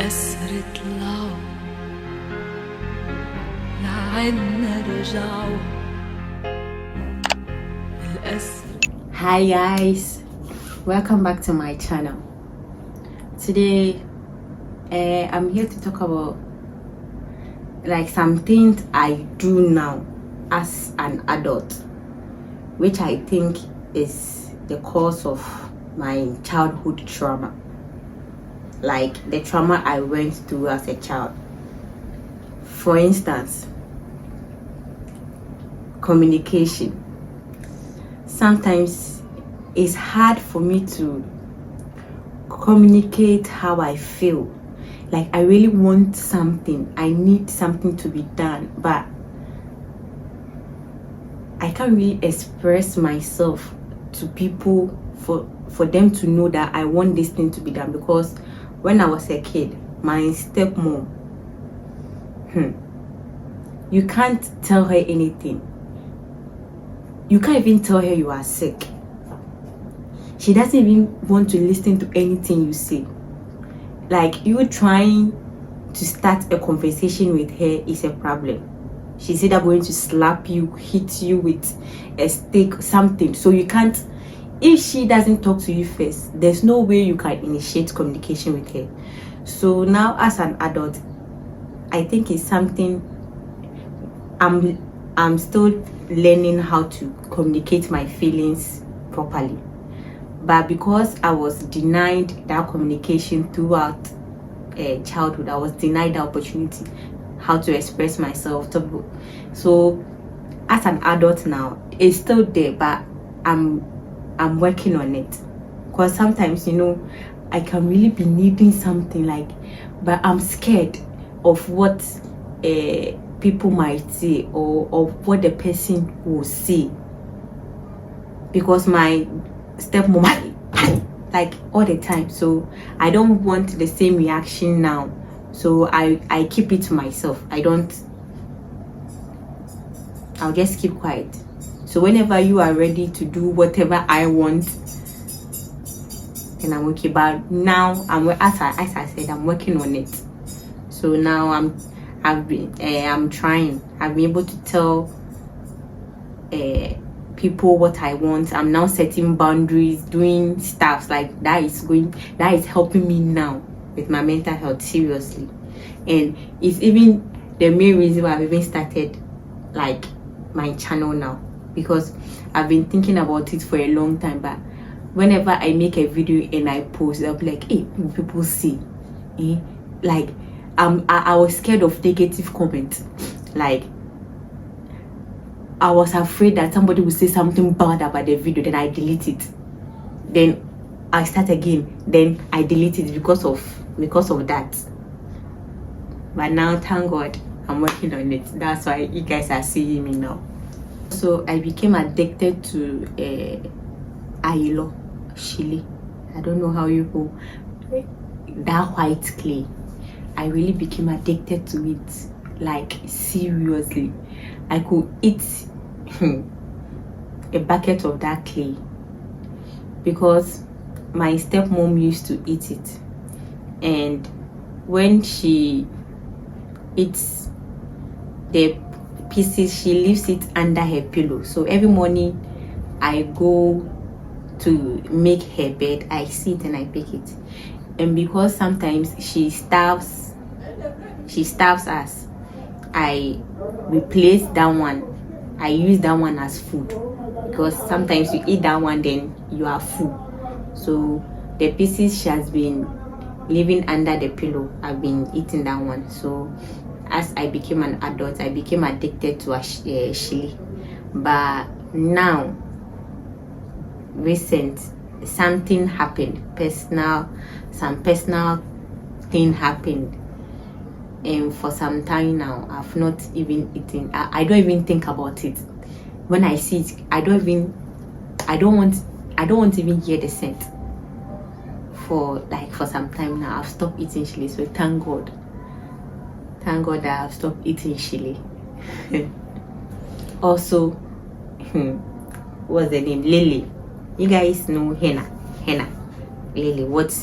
الأسر طلعوا لعنا رجعوا الأسر. Hi guys, welcome back to my channel. Today I'm here to talk about like some things I do now as an adult, which I think is the cause of my childhood trauma, like the trauma I went through as a child. For instance, communication. Sometimes it's hard for me to communicate how I feel. Like I really want something, I need something to be done, but I can't really express myself to people for them to know that I want this thing to be done. Because when I was a kid, my stepmom, you can't tell her anything. You can't even tell her you are sick. She doesn't even want to listen to anything you say. Like, you trying to start a conversation with her is a problem. She's either going to slap you, hit you with a stick, something. So you can't, if she doesn't talk to you first, there's no way you can initiate communication with her. So now as an adult, I think it's something I'm still learning how to communicate my feelings properly. But because I was denied that communication throughout childhood, I was denied the opportunity how to express myself. So as an adult now, it's still there, but I'm working on it. Because sometimes, I can really be needing something, but I'm scared of what people might say or of what the person will say, because my stepmom like all the time, so I don't want the same reaction now. So I keep it to myself. I'll just keep quiet. So whenever you are ready to do whatever I want, then I'm okay. But now as I said, I'm working on it. So now I'm trying. I've been able to tell people what I want. I'm now setting boundaries, doing stuff like that is helping me now with my mental health, seriously. And it's even the main reason why I've even started like my channel now, because I've been thinking about it for a long time. But whenever I make a video and I post, I'll be like, hey, people see, like I was scared of negative comments. Like I was afraid that somebody would say something bad about the video, then I delete it. Then I start again, then I delete it because of that. But now, thank God, I'm working on it. That's why you guys are seeing me now. So I became addicted to Ailo, Chile. I don't know how you go. That white clay. I really became addicted to it. Like, seriously. I could eat a bucket of that clay because my stepmom used to eat it, and when she eats the pieces, she leaves it under her pillow. So every morning I go to make her bed, I see it and I pick it. And because sometimes she starves us, I replace that one. I use that one as food, because sometimes you eat that one, then you are full. So the pieces she has been living under the pillow, I've been eating that one. So as I became an adult, I became addicted to chili. But now, something happened, some personal thing happened. And for some time now, I've not even eaten. I don't even think about it. When I see it, I don't want to even hear the scent. For some time now, I've stopped eating chili. So thank God that I've stopped eating chili. Also, what's the name? Lily. You guys know henna. Lily. What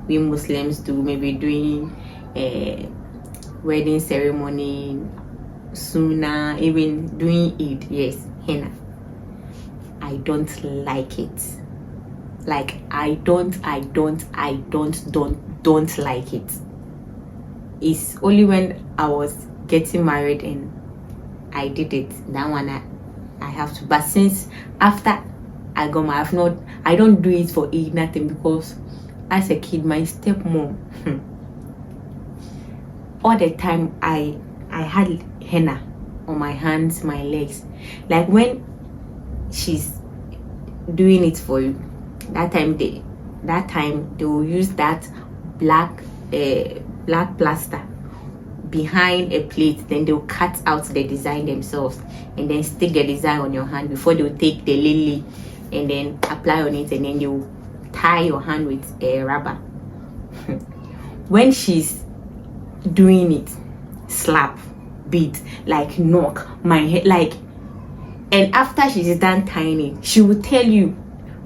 we Muslims do, maybe doing wedding ceremony, sooner, even doing it. Yes, henna. I don't like it. Like I don't like it. It's only when I was getting married and I did it. That one I have to. But since after I got married, I don't do it for nothing, because as a kid, my stepmom, all the time I had henna on my hands, my legs. Like when she's doing it for you, that time they will use that black plaster behind a plate. Then they'll cut out the design themselves and then stick the design on your hand before they'll take the lily and then apply on it, and then you tie your hand with a rubber. When she's doing it, slap, beat, like knock my head, like, and after she's done tying it, she will tell you,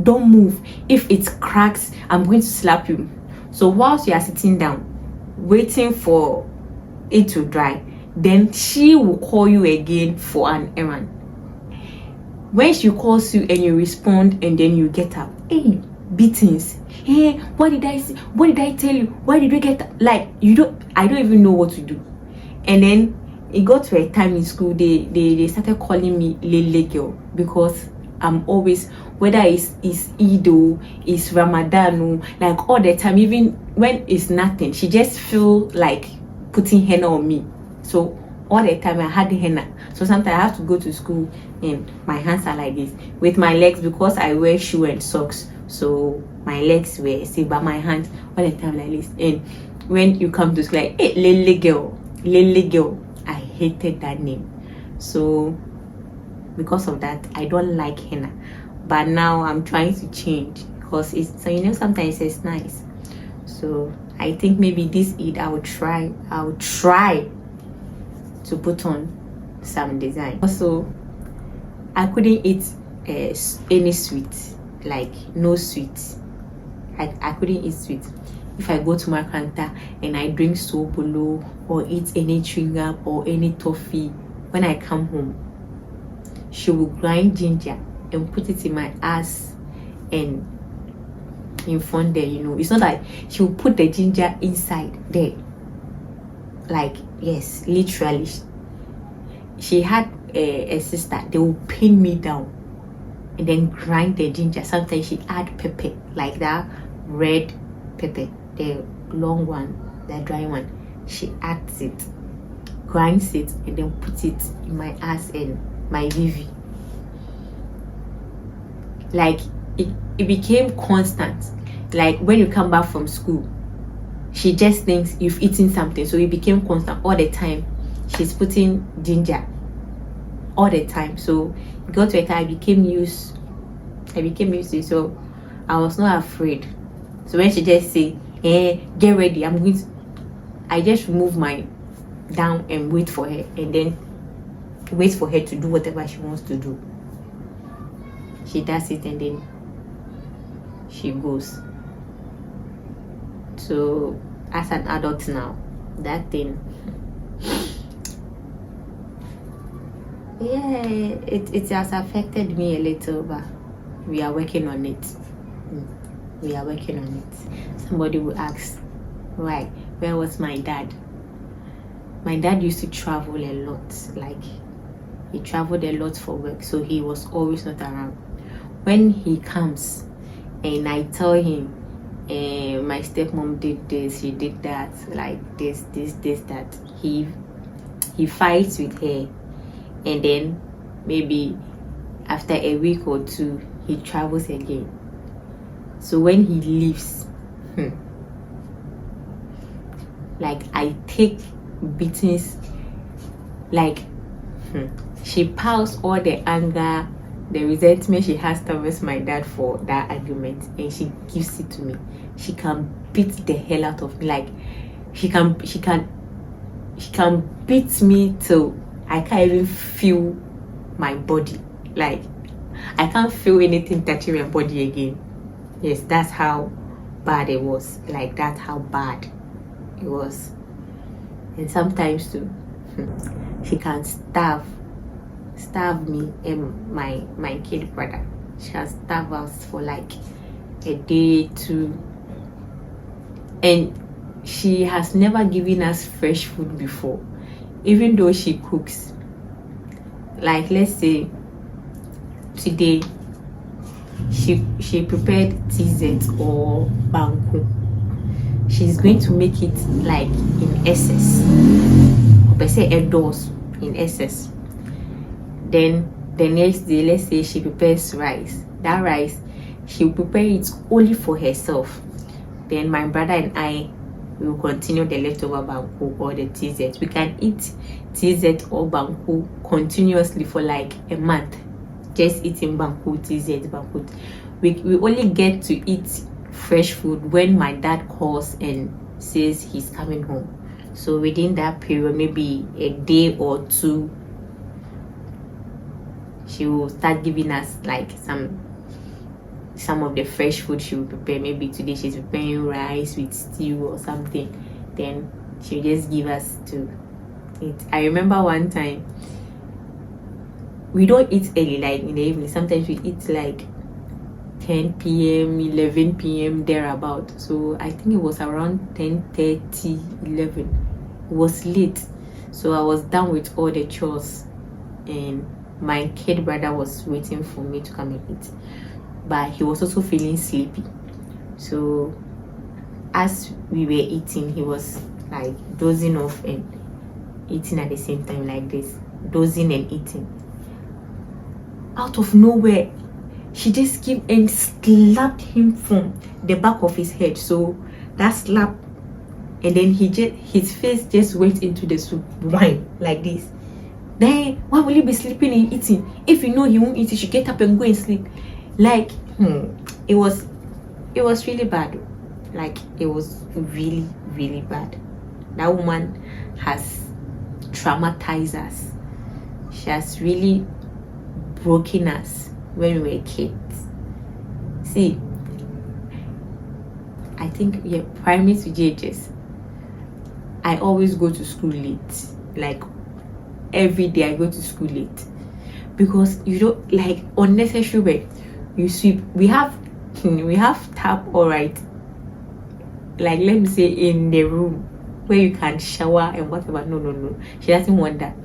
don't move. If it cracks, I'm going to slap you. So whilst you are sitting down waiting for it to dry, then she will call you again for an errand. When she calls you and you respond and then you get up, hey, beatings. Hey, what did I say? What did I tell you? Why did we get up? Like, I don't even know what to do. And then it got to a time in school they started calling me Lele girl, because I'm always, whether it's Eid or it's Ramadan or like all the time, even when it's nothing, she just feel like putting henna on me. So all the time I had the henna. So sometimes I have to go to school and my hands are like this. With my legs, because I wear shoe and socks, so my legs were safe, but my hands all the time like this. And when you come to school, like, hey, Lele girl, I hated that name. So because of that, I don't like henna. But now I'm trying to change, because it's, so sometimes it's nice. So I think maybe this Eid I'll try to put on some design. Also, I couldn't eat any sweet, like no sweet. I couldn't eat sweet. If I go to my counter and I drink sobolo or eat any chewing gum or any toffee, when I come home, she will grind ginger and put it in my ass and in front there. It's not like she will put the ginger inside there. Like, yes, literally. She had a sister. They will pin me down and then grind the ginger. Sometimes she add pepper, like that red pepper, the long one, the dry one. She adds it, grinds it, and then puts it in my ass and my VV. Like it became constant. Like when you come back from school, she just thinks you've eaten something, so it became constant all the time. She's putting ginger all the time. So it got to a time I became used to it. So I was not afraid. So when she just say, hey, get ready, I just remove my down and wait for her, and then wait for her to do whatever she wants to do. She does it and then she goes. So as an adult now, that thing, yeah, it has affected me a little, but we are working on it. We are working on it. Somebody will ask, why? Where was my dad? My dad used to travel a lot. Like, he traveled a lot for work, so he was always not around. When he comes and I tell him, my stepmom did this, she did that, like this, that, he fights with her, and then maybe after a week or two he travels again. So when he leaves, like I take beatings, like she piles all the anger, the resentment she has towards my dad for that argument, and she gives it to me. She can beat the hell out of me. Like she can beat me till I can't even feel my body. Like I can't feel anything touching my body again. Yes, that's how bad it was. Like that's how bad it was. And sometimes too, she can starve me and my kid brother. She can starve us for like a day, two. And she has never given us fresh food before, even though she cooks. Like, let's say today she prepared TZ or banku. She's going to make it like in excess, per se outdoors in excess. Then the next day, let's say she prepares rice. That rice, she'll prepare it only for herself. Then my brother and I will continue the leftover banku or the TZ. We can eat TZ or banku continuously for like a month, just eating banku, TZ, banku. We only get to eat fresh food when my dad calls and says he's coming home. So within that period, maybe a day or two, she will start giving us like some of the fresh food she will prepare. Maybe today she's preparing rice with stew or something, then she'll just give us to eat. I remember one time, we don't eat early, like in the evening. Sometimes we eat like 10 p.m 11 p.m thereabout. So I think it was around 10:30, 11. It was late, so I was done with all the chores and my kid brother was waiting for me to come and eat, but he was also feeling sleepy. So as we were eating, he was like dozing off and eating at the same time, like this, dozing and eating. Out of nowhere, she just came and slapped him from the back of his head. So that slap, and then his face just went into the soup, wine like this. Then why will you be sleeping and eating? If you know he won't eat, you should get up and go and sleep. Like, it was really bad. Like, it was really, really bad. That woman has traumatized us. She has really broken us when we were kids. See, I think, yeah, primary to JHS, I always go to school late. Like, every day I go to school late because you don't like unnecessary way. You sweep. We have tap, all right, like let me say in the room where you can shower and whatever. No, she doesn't want that.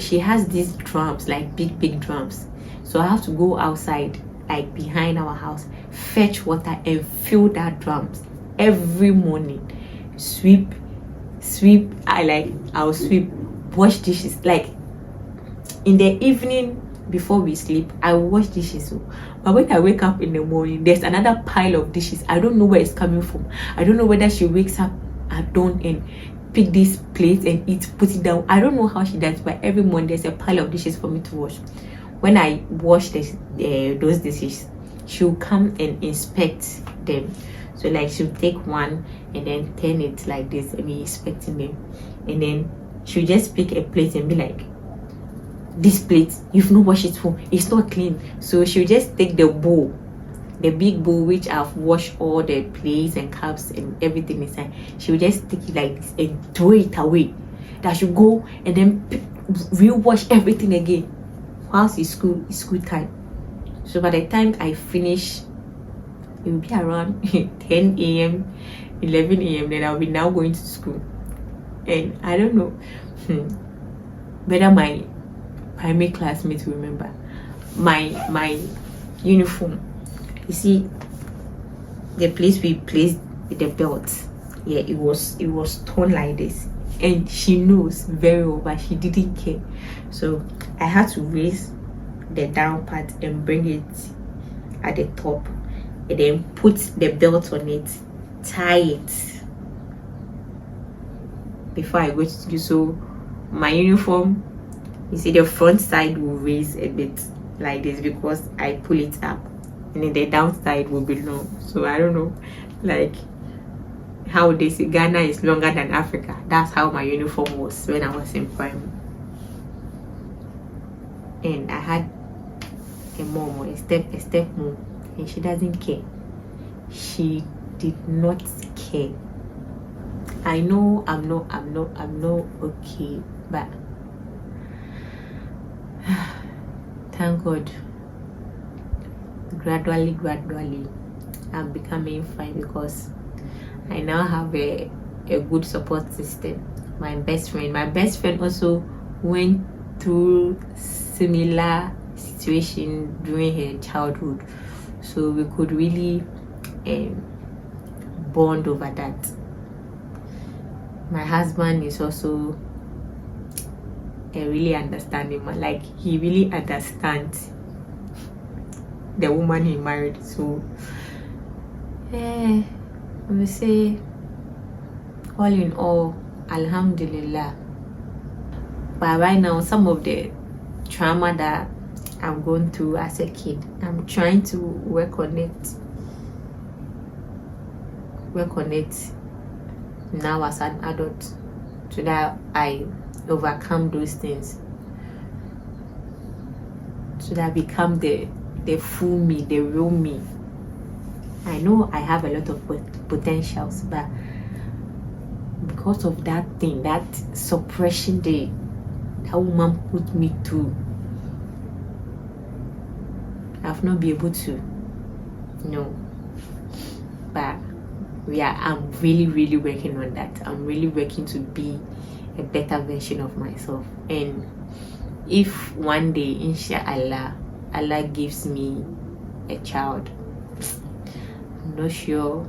She has these drums, like big drums, so I have to go outside, like behind our house, fetch water and fill that drums every morning. Sweep. I'll sweep, wash dishes. Like in the evening before we sleep, I will wash dishes. But when I wake up in the morning, there's another pile of dishes. I don't know where it's coming from. I don't know whether she wakes up at dawn and pick this plate and eat, put it down. I don't know how she does, but every morning there's a pile of dishes for me to wash. When I wash those dishes, she'll come and inspect them. So like she'll take one and then turn it like this and be inspecting them, and then she'll just pick a plate and be like, this plate, you've not washed it for, it's not clean. So she'll just take the bowl, the big bowl which I've washed all the plates and cups and everything inside. She'll just take it like this and throw it away. That should go and then rewash everything again. Whilst it's school time. So by the time I finish, it will be around 10 a.m 11 a.m then I'll be now going to school. And I don't know whether my primary classmates remember my uniform. You see the place we placed the belt, yeah, it was torn like this, and she knows very well, but she didn't care. So I had to raise the down part and bring it at the top, and then put the belt on it, tie it before I go to school. So my uniform, you see the front side will raise a bit like this because I pull it up, and then the down side will be long. So I don't know, like how they say Ghana is longer than Africa. That's how my uniform was when I was in primary. And I had a mom, a step mom, and she doesn't care. She did not care. I know I'm not okay, but thank God, gradually I'm becoming fine because I now have a good support system. My best friend also went through similar situation during her childhood, so we could really bond over that. My husband is also a really understanding man. Like, he really understands the woman he married. So I will say, all in all, alhamdulillah. But right now, some of the trauma that I've gone through as a kid, I'm trying to work on it now as an adult, so that I overcome those things, so that I become the full me, the real me. I know I have a lot of potentials, but because of that thing, that suppression that woman put me through, I've not been able to, but I'm really working on that. I'm really working to be a better version of myself. And if one day, inshallah, Allah gives me a child, I'm not sure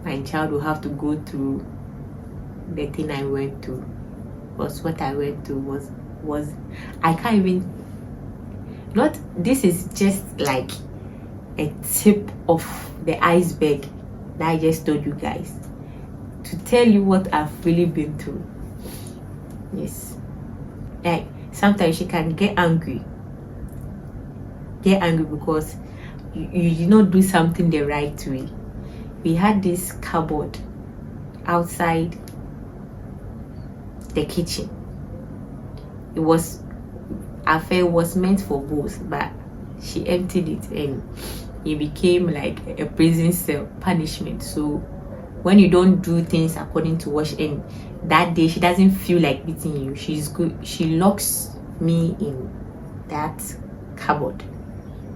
my child will have to go through the thing I went through. Because what I went through was I can't even, not, this is just like a tip of the iceberg that I just told you guys, to tell you what I've really been through. Yes, like sometimes she can get angry because you did not do something the right way. We had this cupboard outside the kitchen. It was meant for both, but she emptied it and it became like a prison cell punishment. So when you don't do things according to what and that day she doesn't feel like beating you, she's good, she locks me in that cupboard.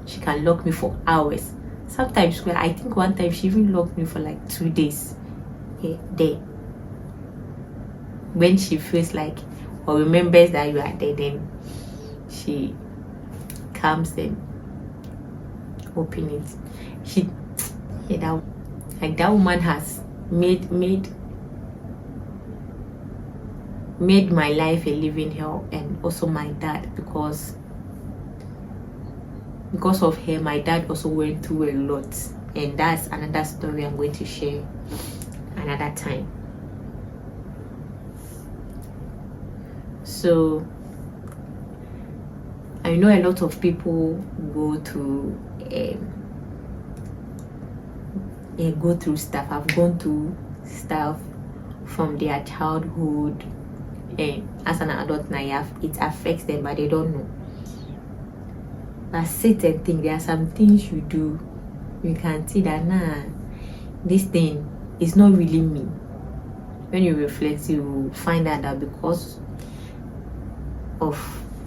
She can lock me for hours. Sometimes, I think one time she even locked me for like 2 days there. When she feels like or remembers that you are there, then she comes and open it. That woman has made my life a living hell, and also my dad, because of her, my dad also went through a lot, and that's another story I'm going to share another time. So I know a lot of people go through stuff. I've gone through stuff from their childhood, and as an adult now, it affects them, but they don't know. But sit and think, there are some things you do, you can see that this thing is not really me. When you reflect, you find out that because of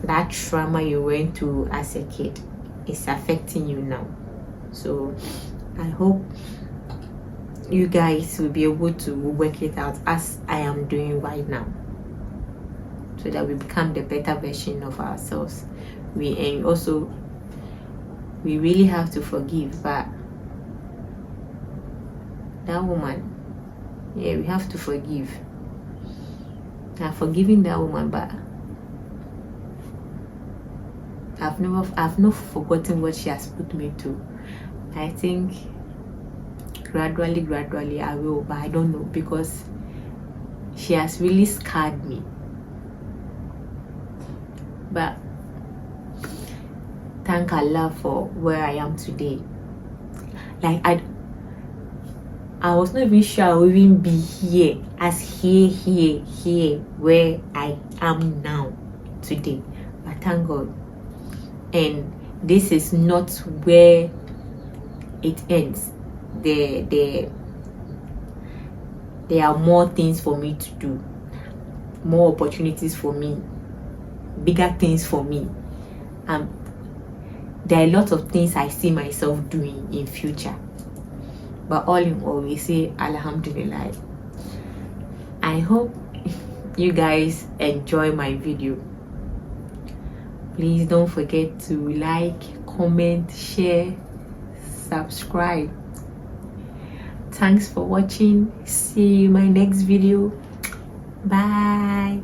that trauma you went through as a kid, it's affecting you now. So I hope you guys will be able to work it out as I am doing right now, so that we become the better version of ourselves. We really have to forgive, but that woman, we have to forgive. I've forgiven that woman, but I've not forgotten what she has put me through. I think gradually I will, but I don't know, because she has really scarred me. But thank Allah for where I am today. Like, I was not even sure I would even be here where I am now today, but thank God. And this is not where it ends. The there are more things for me to do, more opportunities for me, bigger things for me. There are a lot of things I see myself doing in future. But all in all, we say Alhamdulillah. I hope you guys enjoy my video. Please don't forget to like, comment, share, subscribe. Thanks for watching. See you in my next video. Bye.